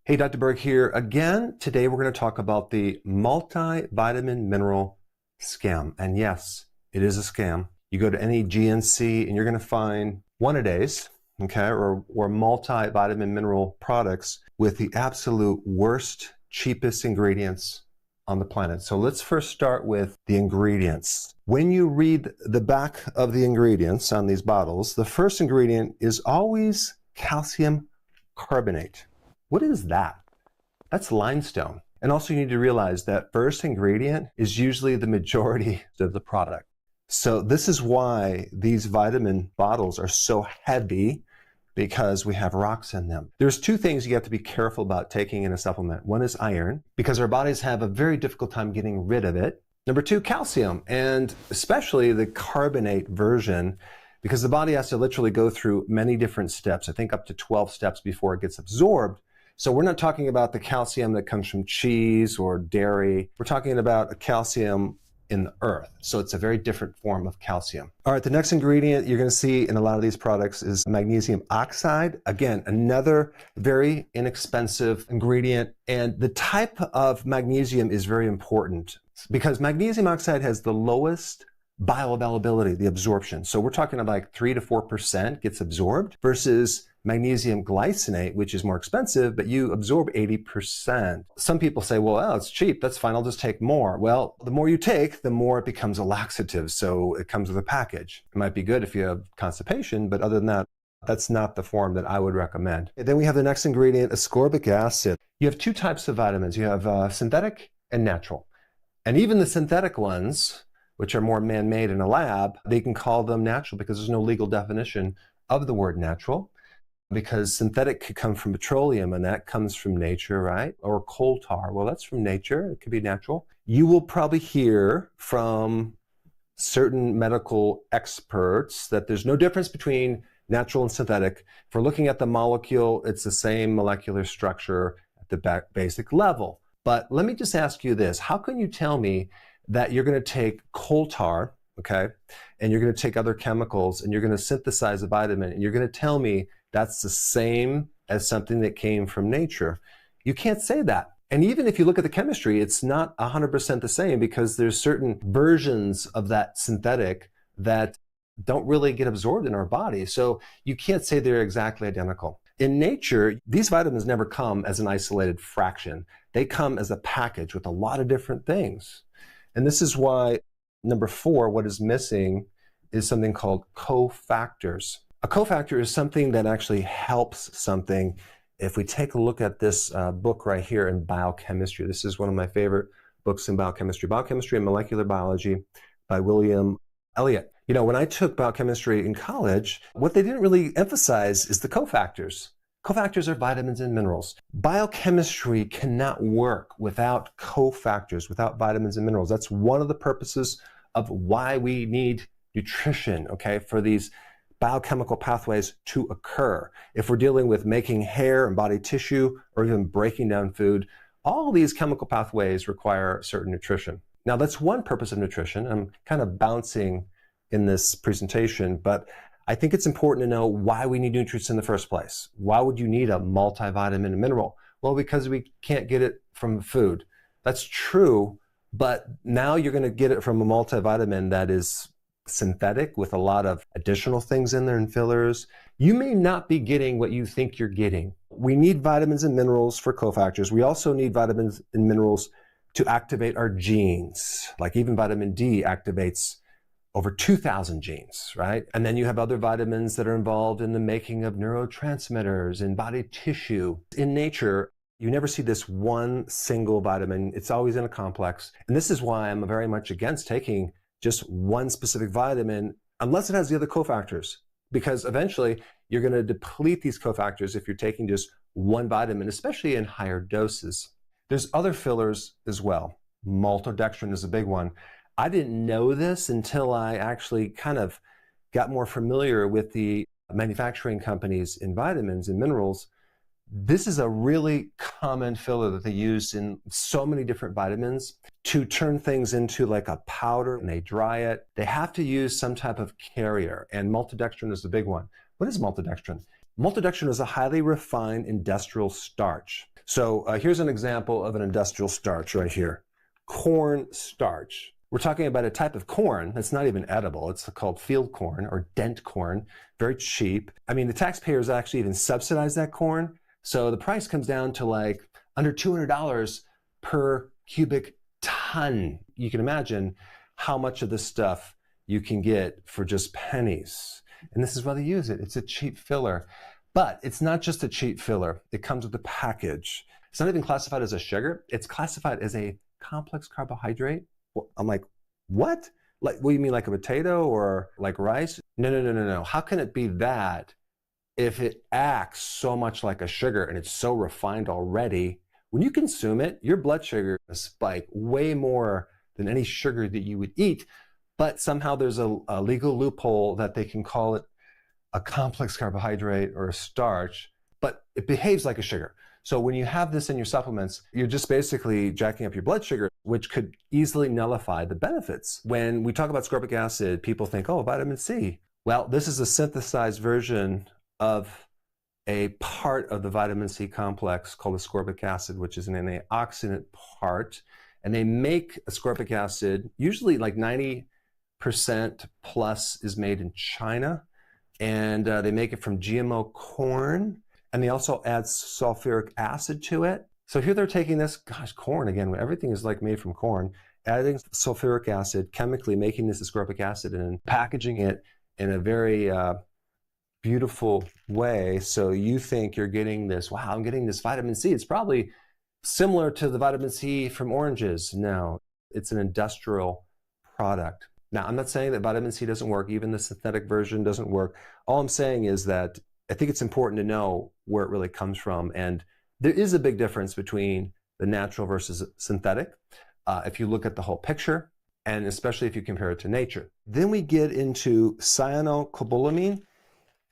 Hey, Dr. Berg here again. Today we're going to talk about the multivitamin mineral scam. And yes, it is a scam. You go to any GNC and you're going to find one-a-days, okay, or multivitamin mineral products with the absolute worst, cheapest ingredients on the planet. So let's first start with the ingredients. When you read the back of the ingredients on these bottles, the first ingredient is always calcium carbonate. What is that? That's limestone. And also you need to realize that first ingredient is usually the majority of the product. So this is why these vitamin bottles are so heavy, because we have rocks in them. There's two things you have to be careful about taking in a supplement. One is iron, because our bodies have a very difficult time getting rid of it. Number two, calcium, and especially the carbonate version, because the body has to literally go through many different steps, I think up to 12 steps before it gets absorbed. So we're not talking about the calcium that comes from cheese or dairy. We're talking about a calcium in the earth. So it's a very different form of calcium. All right, the next ingredient you're going to see in a lot of these products is magnesium oxide. Again, another very inexpensive ingredient. And the type of magnesium is very important because magnesium oxide has the lowest bioavailability, the absorption. So we're talking about like 3 to 4% gets absorbed versus magnesium glycinate, which is more expensive, but you absorb 80%. Some people say, well, oh, it's cheap. That's fine. I'll just take more. Well, the more you take, the more it becomes a laxative. So it comes with a package. It might be good if you have constipation, but other than that, that's not the form that I would recommend. And then we have the next ingredient, ascorbic acid. You have two types of vitamins. You have synthetic and natural. And even the synthetic ones, which are more man-made in a lab, they can call them natural because there's no legal definition of the word natural. Because synthetic could come from petroleum and that comes from nature, right? Or coal tar, well, that's from nature, it could be natural. You will probably hear from certain medical experts that there's no difference between natural and synthetic. If we're looking at the molecule, it's the same molecular structure at the basic level. But let me just ask you this, how can you tell me that you're going to take coal tar, okay, and you're going to take other chemicals and you're going to synthesize a vitamin and you're going to tell me that's the same as something that came from nature? You can't say that. And even if you look at the chemistry, it's not 100% the same because there's certain versions of that synthetic that don't really get absorbed in our body. So you can't say they're exactly identical. In nature, these vitamins never come as an isolated fraction. They come as a package with a lot of different things. And this is why, number 4, what is missing is something called cofactors. A cofactor is something that actually helps something. If we take a look at this book right here in biochemistry, this is one of my favorite books in biochemistry, Biochemistry and Molecular Biology by William Elliott. You know, when I took biochemistry in college, what they didn't really emphasize is the cofactors. Cofactors are vitamins and minerals. Biochemistry cannot work without cofactors, without vitamins and minerals. That's one of the purposes of why we need nutrition, okay, for these biochemical pathways to occur. If we're dealing with making hair and body tissue or even breaking down food, all these chemical pathways require certain nutrition. Now that's one purpose of nutrition. I'm kind of bouncing in this presentation, but I think it's important to know why we need nutrients in the first place. Why would you need a multivitamin and mineral? Well, because we can't get it from food. That's true, but now you're going to get it from a multivitamin that is synthetic with a lot of additional things in there and fillers. You may not be getting what you think you're getting. We need vitamins and minerals for cofactors. We also need vitamins and minerals to activate our genes. Like even vitamin D activates over 2,000 genes, right? And then you have other vitamins that are involved in the making of neurotransmitters in body tissue. In nature, you never see this one single vitamin. It's always in a complex. And this is why I'm very much against taking just one specific vitamin unless it has the other cofactors, because eventually you're going to deplete these cofactors if you're taking just one vitamin, especially in higher doses. There's other fillers as well. Maltodextrin is a big one. I didn't know this until I actually kind of got more familiar with the manufacturing companies in vitamins and minerals. This is a really common filler that they use in so many different vitamins to turn things into like a powder, and they dry it. They have to use some type of carrier, and maltodextrin is the big one. What is maltodextrin? Maltodextrin is a highly refined industrial starch. So here's an example of an industrial starch right here. Corn starch. We're talking about a type of corn that's not even edible. It's called field corn or dent corn, very cheap. I mean, the taxpayers actually even subsidize that corn. So the price comes down to like under $200 per cubic ton. You can imagine how much of this stuff you can get for just pennies. And this is why they use it. It's a cheap filler. But it's not just a cheap filler. It comes with a package. It's not even classified as a sugar. It's classified as a complex carbohydrate. Well, I'm like, what? Like, what do you mean, like a potato or like rice? No. How can it be that if it acts so much like a sugar and it's so refined already? When you consume it, your blood sugar will spike way more than any sugar that you would eat. But somehow there's a legal loophole that they can call it a complex carbohydrate or a starch, but it behaves like a sugar. So when you have this in your supplements, you're just basically jacking up your blood sugar, which could easily nullify the benefits. When we talk about ascorbic acid, people think, oh, vitamin C. Well, this is a synthesized version of a part of the vitamin C complex called ascorbic acid, which is an antioxidant part. And they make ascorbic acid, usually like 90% plus is made in China. And they make it from GMO corn. And they also add sulfuric acid to it. So here they're taking this, gosh, corn again, everything is like made from corn, adding sulfuric acid, chemically making this ascorbic acid and packaging it in a very beautiful way. So you think you're getting this, wow, I'm getting this vitamin C. It's probably similar to the vitamin C from oranges. No, it's an industrial product. Now, I'm not saying that vitamin C doesn't work. Even the synthetic version doesn't work. All I'm saying is that I think it's important to know where it really comes from. And there is a big difference between the natural versus synthetic. If you look at the whole picture, and especially if you compare it to nature. Then we get into cyanocobalamin.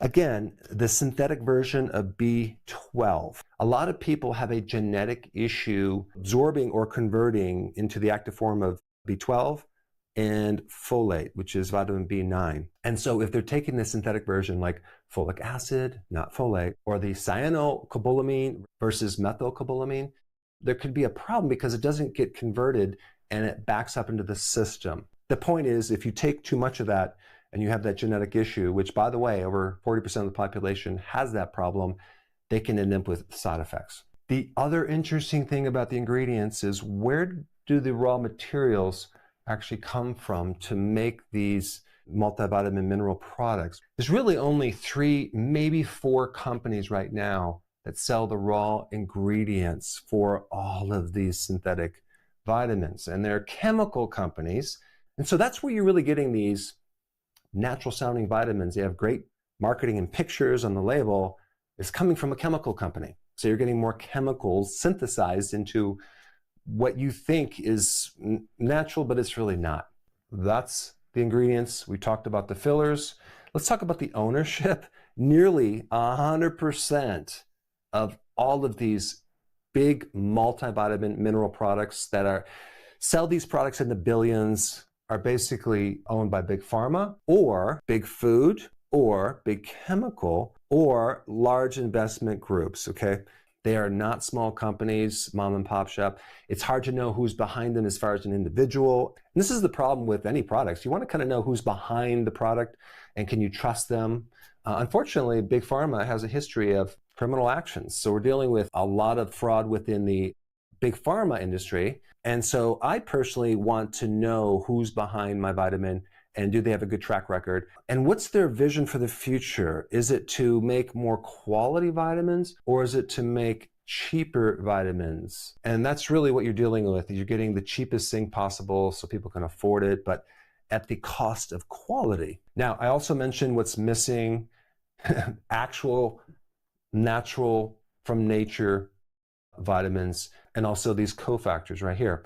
Again, the synthetic version of B12. A lot of people have a genetic issue absorbing or converting into the active form of B12 and folate, which is vitamin B9. And so if they're taking the synthetic version like folic acid, not folate, or the cyanocobalamin versus methylcobalamin, there could be a problem because it doesn't get converted and it backs up into the system. The point is, if you take too much of that and you have that genetic issue, which by the way, over 40% of the population has that problem, they can end up with side effects. The other interesting thing about the ingredients is where do the raw materials actually come from to make these multivitamin mineral products? There's really only 3, maybe 4 companies right now that sell the raw ingredients for all of these synthetic vitamins, and they're chemical companies. And so that's where you're really getting these natural sounding vitamins. They have great marketing and pictures on the label. It's coming from a chemical company. So you're getting more chemicals synthesized into what you think is natural, but it's really not. That's the ingredients. We talked about the fillers. Let's talk about the ownership. Nearly 100% of all of these big multivitamin mineral products that sell these products in the billions are basically owned by big pharma or big food or big chemical or large investment groups, okay? They are not small companies, mom and pop shop. It's hard to know who's behind them as far as an individual. And this is the problem with any products. You want to kind of know who's behind the product and can you trust them? Unfortunately, Big Pharma has a history of criminal actions. So we're dealing with a lot of fraud within the Big Pharma industry. And so I personally want to know who's behind my vitamin and do they have a good track record? And what's their vision for the future? Is it to make more quality vitamins or is it to make cheaper vitamins? And that's really what you're dealing with. You're getting the cheapest thing possible so people can afford it, but at the cost of quality. Now, I also mentioned what's missing, actual, natural, from nature vitamins, and also these cofactors right here.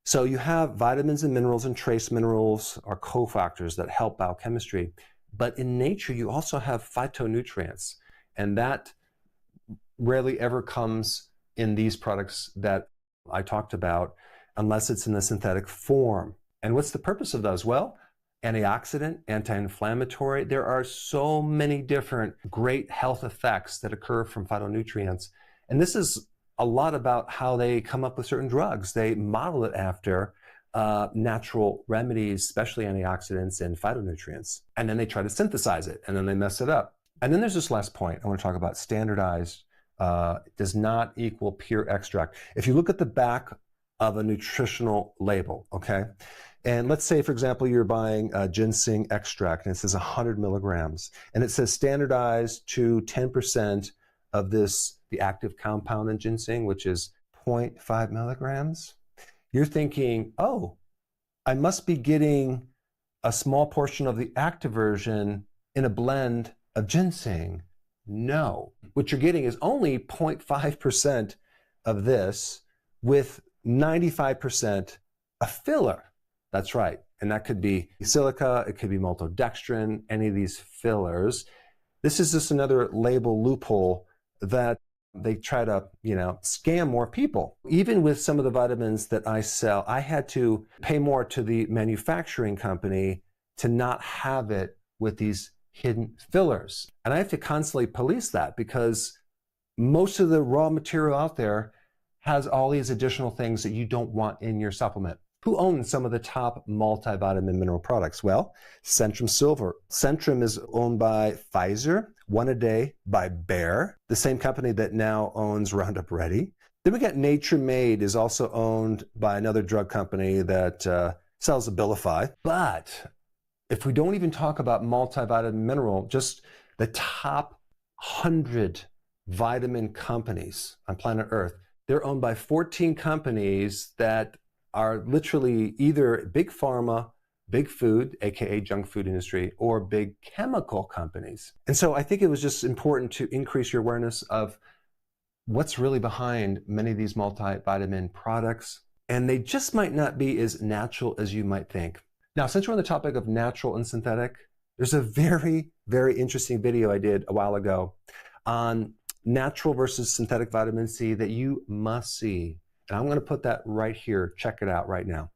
So you have vitamins and minerals and trace minerals are cofactors that help biochemistry. But in nature, you also have phytonutrients. And that rarely ever comes in these products that I talked about unless it's in the synthetic form. And what's the purpose of those? Well, antioxidant, anti-inflammatory. There are so many different great health effects that occur from phytonutrients. And this is a lot about how they come up with certain drugs. They model it after natural remedies, especially antioxidants and phytonutrients. And then they try to synthesize it, and then they mess it up. And then there's this last point I want to talk about. Standardized does not equal pure extract. If you look at the back of a nutritional label, okay? And let's say, for example, you're buying a ginseng extract and it says 100 milligrams, and it says standardized to 10% of this, the active compound in ginseng, which is 0.5 milligrams. You're thinking, oh, I must be getting a small portion of the active version in a blend of ginseng. No, what you're getting is only 0.5% of this with 95% a filler. That's right. And that could be silica, it could be maltodextrin, any of these fillers. This is just another label loophole that they try to, scam more people. Even with some of the vitamins that I sell, I had to pay more to the manufacturing company to not have it with these hidden fillers. And I have to constantly police that because most of the raw material out there has all these additional things that you don't want in your supplement. Who owns some of the top multivitamin mineral products? Well, Centrum Silver. Centrum is owned by Pfizer, One a Day by Bayer, the same company that now owns Roundup Ready. Then we got Nature Made is also owned by another drug company that sells Abilify. But if we don't even talk about multivitamin mineral, just the top 100 vitamin companies on planet Earth, they're owned by 14 companies that are literally either big pharma, big food, aka junk food industry, or big chemical companies. And so I think it was just important to increase your awareness of what's really behind many of these multivitamin products. And they just might not be as natural as you might think. Now, since we're on the topic of natural and synthetic, there's a very, very interesting video I did a while ago on natural versus synthetic vitamin C that you must see. And I'm going to put that right here. Check it out right now.